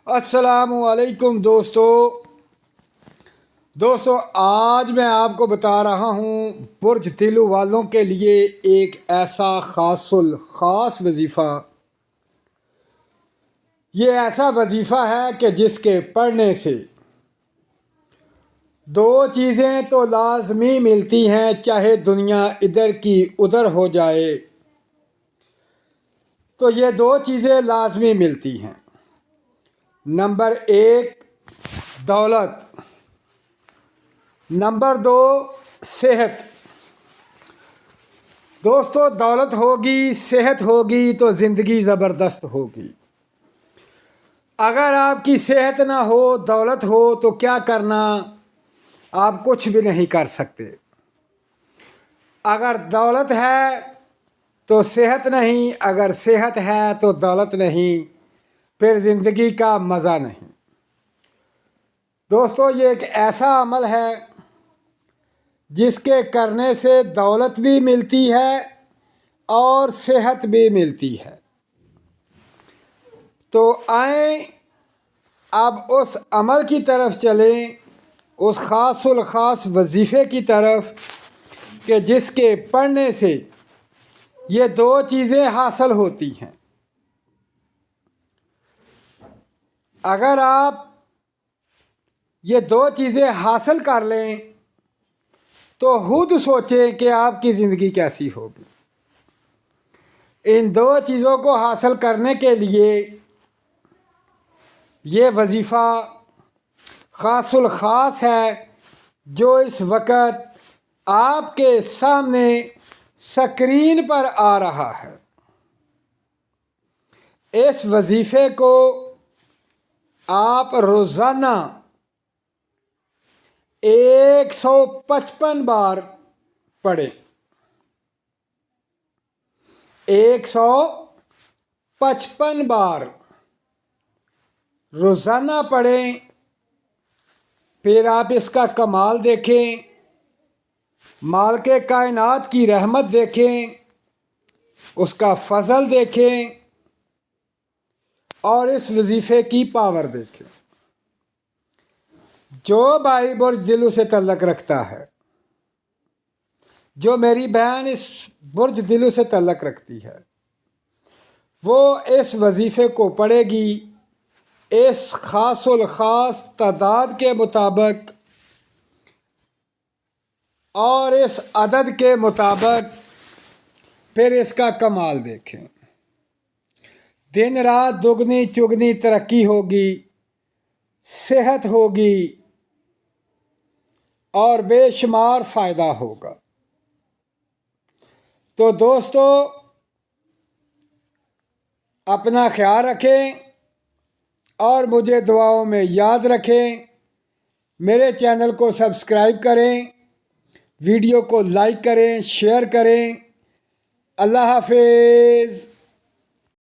السلام علیکم دوستو آج میں آپ کو بتا رہا ہوں برج تیلو والوں کے لیے ایک ایسا خاص وظیفہ. یہ ایسا وظیفہ ہے کہ جس کے پڑھنے سے دو چیزیں تو لازمی ملتی ہیں، چاہے دنیا ادھر کی ادھر ہو جائے تو یہ دو چیزیں لازمی ملتی ہیں. نمبر 1 دولت، نمبر 2 صحت. دوستو دولت ہوگی، صحت ہوگی تو زندگی زبردست ہوگی. اگر آپ کی صحت نہ ہو، دولت ہو تو کیا کرنا، آپ کچھ بھی نہیں کر سکتے. اگر دولت ہے تو صحت نہیں، اگر صحت ہے تو دولت نہیں، پھر زندگی کا مزہ نہیں. دوستو یہ ایک ایسا عمل ہے جس کے کرنے سے دولت بھی ملتی ہے اور صحت بھی ملتی ہے. تو آئیں اب اس عمل کی طرف چلیں، اس خاص وظیفے کی طرف کہ جس کے پڑھنے سے یہ دو چیزیں حاصل ہوتی ہیں. اگر آپ یہ دو چیزیں حاصل کر لیں تو خود سوچیں کہ آپ کی زندگی کیسی ہوگی. ان دو چیزوں کو حاصل کرنے کے لیے یہ وظیفہ خاص ہے جو اس وقت آپ کے سامنے سکرین پر آ رہا ہے. اس وظیفے کو آپ روزانہ 155 بار پڑھیں. 155 بار روزانہ پڑھیں. پھر آپ اس کا کمال دیکھیں، مالک کائنات کی رحمت دیکھیں، اس کا فضل دیکھیں اور اس وظیفے کی پاور دیکھیں. جو بھائی برج تیلو سے تعلق رکھتا ہے، جو میری بہن اس برج تیلو سے تعلق رکھتی ہے، وہ اس وظیفے کو پڑھے گی. اس خاص تعداد کے مطابق اور اس عدد کے مطابق پھر اس کا کمال دیکھیں. دن رات دگنی چگنی ترقی ہوگی، صحت ہوگی اور بے شمار فائدہ ہوگا. تو دوستو اپنا خیال رکھیں اور مجھے دعاؤں میں یاد رکھیں. میرے چینل کو سبسکرائب کریں، ویڈیو کو لائک کریں، شیئر کریں. اللہ حافظ.